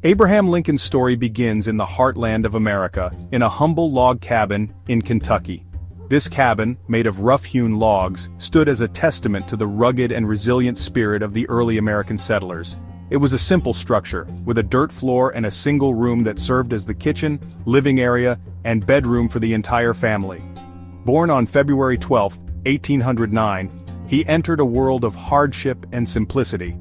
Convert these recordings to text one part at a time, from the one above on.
Abraham Lincoln's story begins in the heartland of America, in a humble log cabin in Kentucky. This cabin, made of rough-hewn logs, stood as a testament to the rugged and resilient spirit of the early American settlers. It was a simple structure, with a dirt floor and a single room that served as the kitchen, living area, and bedroom for the entire family. Born on February 12, 1809, he entered a world of hardship and simplicity.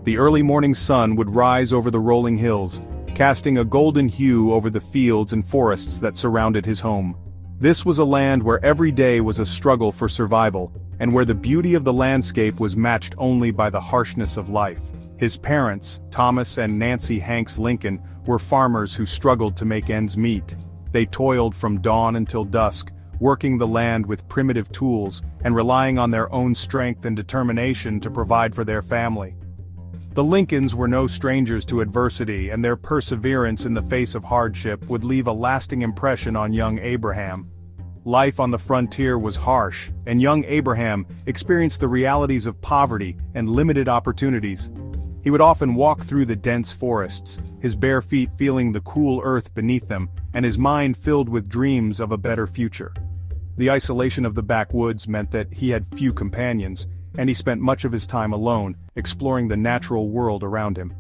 The early morning sun would rise over the rolling hills, casting a golden hue over the fields and forests that surrounded his home. This was a land where every day was a struggle for survival, and where the beauty of the landscape was matched only by the harshness of life. His parents, Thomas and Nancy Hanks Lincoln, were farmers who struggled to make ends meet. They toiled from dawn until dusk, working the land with primitive tools, and relying on their own strength and determination to provide for their family. The Lincolns were no strangers to adversity, and their perseverance in the face of hardship would leave a lasting impression on young Abraham. Life on the frontier was harsh, and young Abraham experienced the realities of poverty and limited opportunities. He would often walk through the dense forests, his bare feet feeling the cool earth beneath them, and his mind filled with dreams of a better future. The isolation of the backwoods meant that he had few companions, and he spent much of his time alone, exploring the natural world around him.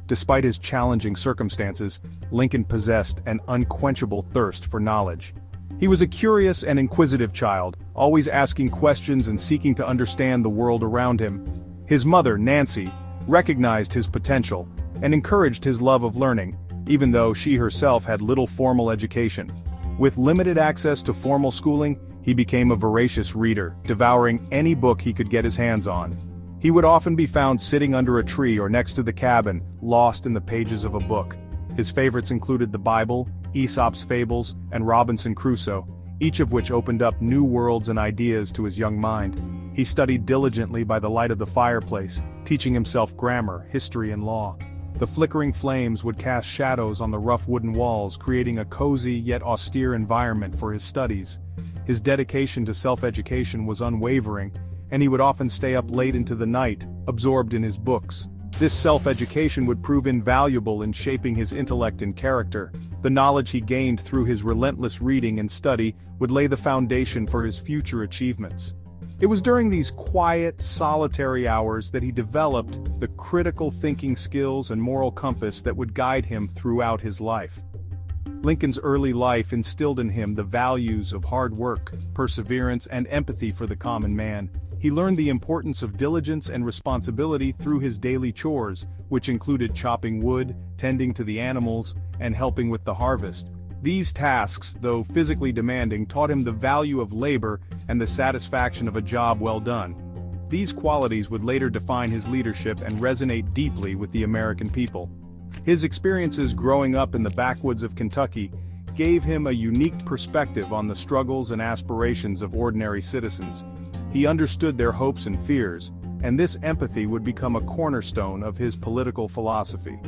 Despite his challenging circumstances, Lincoln possessed an unquenchable thirst for knowledge. He was a curious and inquisitive child, always asking questions and seeking to understand the world around him. His mother, Nancy, recognized his potential, and encouraged his love of learning, even though she herself had little formal education. With limited access to formal schooling, he became a voracious reader, devouring any book he could get his hands on. He would often be found sitting under a tree or next to the cabin, lost in the pages of a book. His favorites included the Bible, Aesop's Fables, and Robinson Crusoe, each of which opened up new worlds and ideas to his young mind. He studied diligently by the light of the fireplace, teaching himself grammar, history, and law. The flickering flames would cast shadows on the rough wooden walls, creating a cozy yet austere environment for his studies. His dedication to self-education was unwavering, and he would often stay up late into the night, absorbed in his books. This self-education would prove invaluable in shaping his intellect and character. The knowledge he gained through his relentless reading and study would lay the foundation for his future achievements. It was during these quiet, solitary hours that he developed the critical thinking skills and moral compass that would guide him throughout his life. Lincoln's early life instilled in him the values of hard work, perseverance, and empathy for the common man. He learned the importance of diligence and responsibility through his daily chores, which included chopping wood, tending to the animals, and helping with the harvest. These tasks, though physically demanding, taught him the value of labor and the satisfaction of a job well done. These qualities would later define his leadership and resonate deeply with the American people. His experiences growing up in the backwoods of Kentucky gave him a unique perspective on the struggles and aspirations of ordinary citizens. He understood their hopes and fears, and this empathy would become a cornerstone of his political philosophy.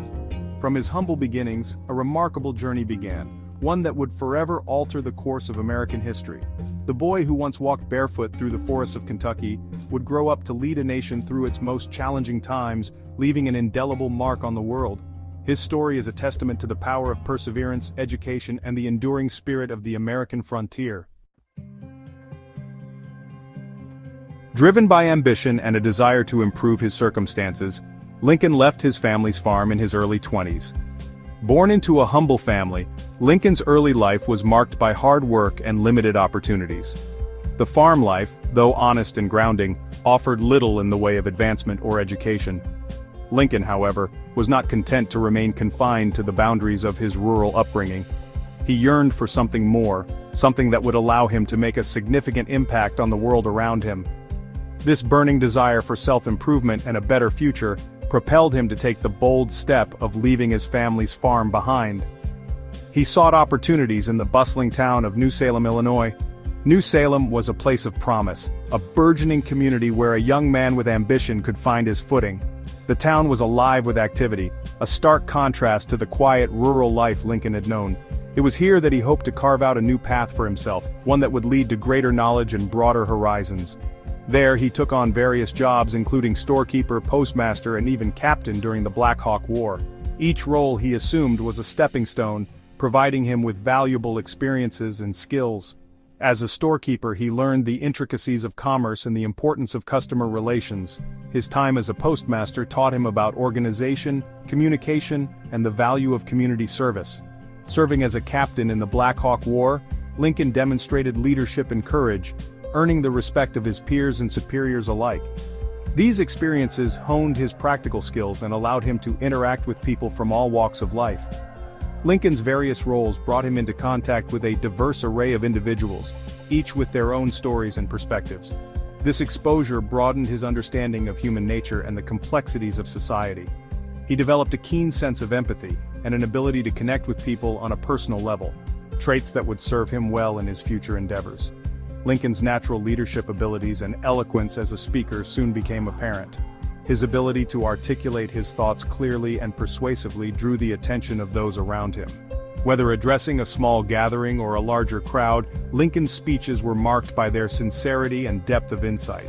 From his humble beginnings, a remarkable journey began, one that would forever alter the course of American history. The boy who once walked barefoot through the forests of Kentucky would grow up to lead a nation through its most challenging times, leaving an indelible mark on the world. His story is a testament to the power of perseverance, education, and the enduring spirit of the American frontier. Driven by ambition and a desire to improve his circumstances, Lincoln left his family's farm in his early 20s. Born into a humble family, Lincoln's early life was marked by hard work and limited opportunities. The farm life, though honest and grounding, offered little in the way of advancement or education. Lincoln, however, was not content to remain confined to the boundaries of his rural upbringing. He yearned for something more, something that would allow him to make a significant impact on the world around him. This burning desire for self-improvement and a better future propelled him to take the bold step of leaving his family's farm behind. He sought opportunities in the bustling town of New Salem, Illinois. New Salem was a place of promise, a burgeoning community where a young man with ambition could find his footing. The town was alive with activity, a stark contrast to the quiet rural life Lincoln had known. It was here that he hoped to carve out a new path for himself, one that would lead to greater knowledge and broader horizons. There he took on various jobs including storekeeper, postmaster, and even captain during the Black Hawk War. Each role he assumed was a stepping stone, providing him with valuable experiences and skills. As a storekeeper, he learned the intricacies of commerce and the importance of customer relations. His time as a postmaster taught him about organization, communication, and the value of community service. Serving as a captain in the Black Hawk War, Lincoln demonstrated leadership and courage, earning the respect of his peers and superiors alike. These experiences honed his practical skills and allowed him to interact with people from all walks of life. Lincoln's various roles brought him into contact with a diverse array of individuals, each with their own stories and perspectives. This exposure broadened his understanding of human nature and the complexities of society. He developed a keen sense of empathy and an ability to connect with people on a personal level, traits that would serve him well in his future endeavors. Lincoln's natural leadership abilities and eloquence as a speaker soon became apparent. His ability to articulate his thoughts clearly and persuasively drew the attention of those around him. Whether addressing a small gathering or a larger crowd, Lincoln's speeches were marked by their sincerity and depth of insight.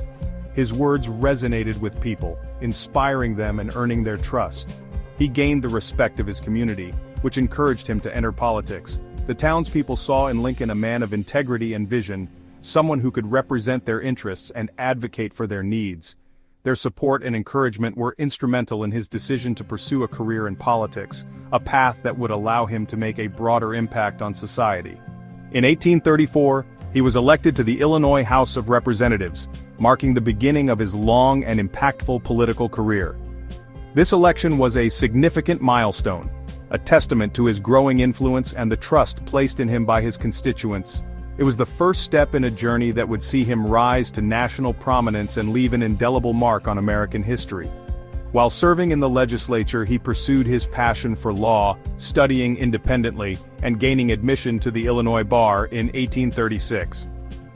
His words resonated with people, inspiring them and earning their trust. He gained the respect of his community, which encouraged him to enter politics. The townspeople saw in Lincoln a man of integrity and vision, someone who could represent their interests and advocate for their needs. Their support and encouragement were instrumental in his decision to pursue a career in politics, a path that would allow him to make a broader impact on society. In 1834, he was elected to the Illinois House of Representatives, marking the beginning of his long and impactful political career. This election was a significant milestone, a testament to his growing influence and the trust placed in him by his constituents. It was the first step in a journey that would see him rise to national prominence and leave an indelible mark on American history. While serving in the legislature, he pursued his passion for law, studying independently, and gaining admission to the Illinois bar in 1836.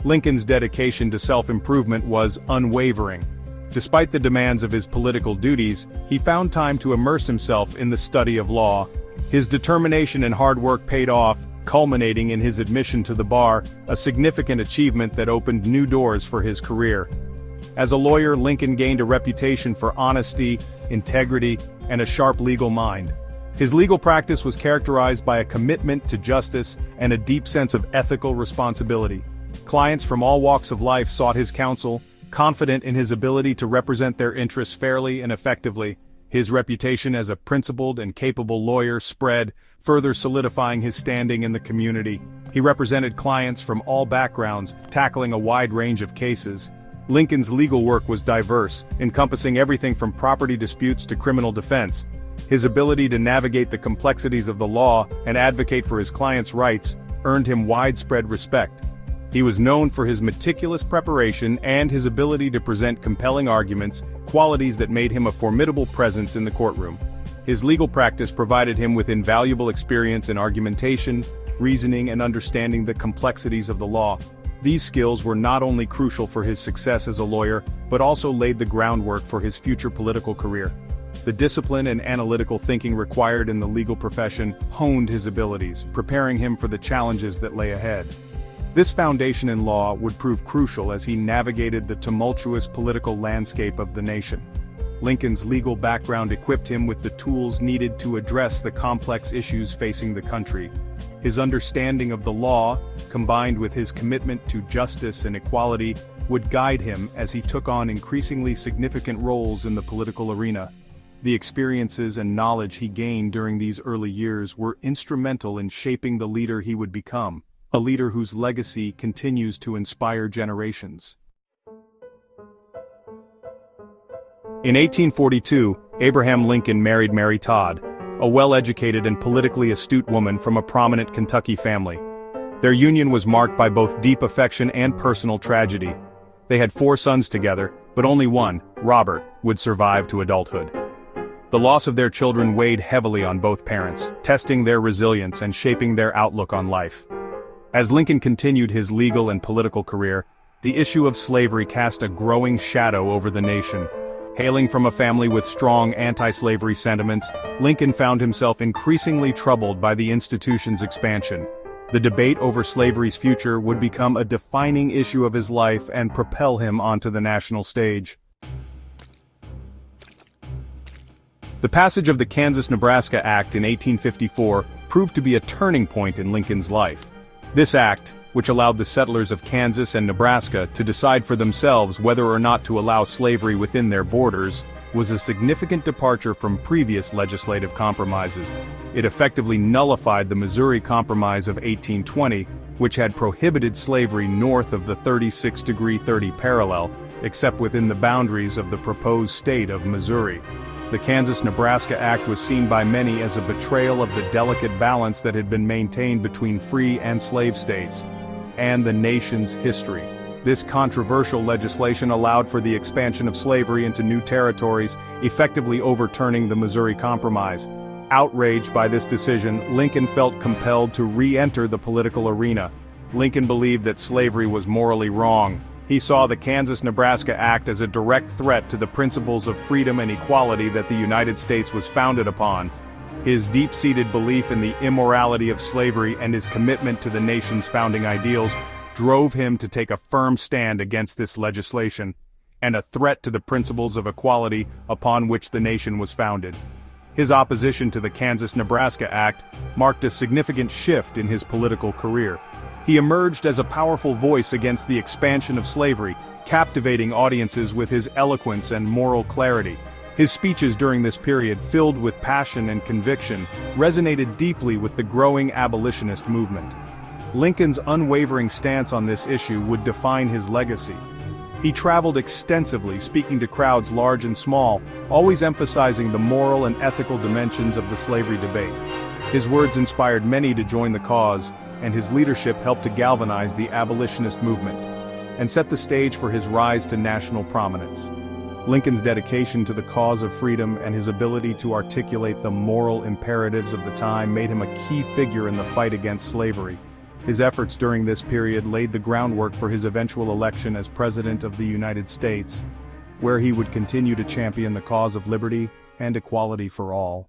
Lincoln's dedication to self-improvement was unwavering. Despite the demands of his political duties, he found time to immerse himself in the study of law. His determination and hard work paid off, culminating in his admission to the bar, a significant achievement that opened new doors for his career. As a lawyer, Lincoln gained a reputation for honesty, integrity, and a sharp legal mind. His legal practice was characterized by a commitment to justice and a deep sense of ethical responsibility. Clients from all walks of life sought his counsel, confident in his ability to represent their interests fairly and effectively. His reputation as a principled and capable lawyer spread, further solidifying his standing in the community. He represented clients from all backgrounds, tackling a wide range of cases. Lincoln's legal work was diverse, encompassing everything from property disputes to criminal defense. His ability to navigate the complexities of the law and advocate for his clients' rights earned him widespread respect. He was known for his meticulous preparation and his ability to present compelling arguments, qualities that made him a formidable presence in the courtroom. His legal practice provided him with invaluable experience in argumentation, reasoning, and understanding the complexities of the law. These skills were not only crucial for his success as a lawyer, but also laid the groundwork for his future political career. The discipline and analytical thinking required in the legal profession honed his abilities, preparing him for the challenges that lay ahead. This foundation in law would prove crucial as he navigated the tumultuous political landscape of the nation. Lincoln's legal background equipped him with the tools needed to address the complex issues facing the country. His understanding of the law, combined with his commitment to justice and equality, would guide him as he took on increasingly significant roles in the political arena. The experiences and knowledge he gained during these early years were instrumental in shaping the leader he would become, a leader whose legacy continues to inspire generations. In 1842, Abraham Lincoln married Mary Todd, a well-educated and politically astute woman from a prominent Kentucky family. Their union was marked by both deep affection and personal tragedy. They had 4 sons together, but only one, Robert, would survive to adulthood. The loss of their children weighed heavily on both parents, testing their resilience and shaping their outlook on life. As Lincoln continued his legal and political career, the issue of slavery cast a growing shadow over the nation. Hailing from a family with strong anti-slavery sentiments, Lincoln found himself increasingly troubled by the institution's expansion. The debate over slavery's future would become a defining issue of his life and propel him onto the national stage. The passage of the Kansas-Nebraska Act in 1854 proved to be a turning point in Lincoln's life. This act, which allowed the settlers of Kansas and Nebraska to decide for themselves whether or not to allow slavery within their borders, was a significant departure from previous legislative compromises. It effectively nullified the Missouri Compromise of 1820, which had prohibited slavery north of the 36° 30 parallel, except within the boundaries of the proposed state of Missouri. The Kansas-Nebraska Act was seen by many as a betrayal of the delicate balance that had been maintained between free and slave states, and the nation's history. This controversial legislation allowed for the expansion of slavery into new territories, effectively overturning the Missouri Compromise. Outraged by this decision, Lincoln felt compelled to re-enter the political arena. Lincoln believed that slavery was morally wrong. He saw the Kansas-Nebraska Act as a direct threat to the principles of freedom and equality that the United States was founded upon. His deep-seated belief in the immorality of slavery and his commitment to the nation's founding ideals drove him to take a firm stand against this legislation, and a threat to the principles of equality upon which the nation was founded. His opposition to the Kansas-Nebraska Act marked a significant shift in his political career. He emerged as a powerful voice against the expansion of slavery, captivating audiences with his eloquence and moral clarity. His speeches during this period, filled with passion and conviction, resonated deeply with the growing abolitionist movement. Lincoln's unwavering stance on this issue would define his legacy. He traveled extensively, speaking to crowds large and small, always emphasizing the moral and ethical dimensions of the slavery debate. His words inspired many to join the cause, and his leadership helped to galvanize the abolitionist movement, and set the stage for his rise to national prominence. Lincoln's dedication to the cause of freedom and his ability to articulate the moral imperatives of the time made him a key figure in the fight against slavery. His efforts during this period laid the groundwork for his eventual election as President of the United States, where he would continue to champion the cause of liberty and equality for all.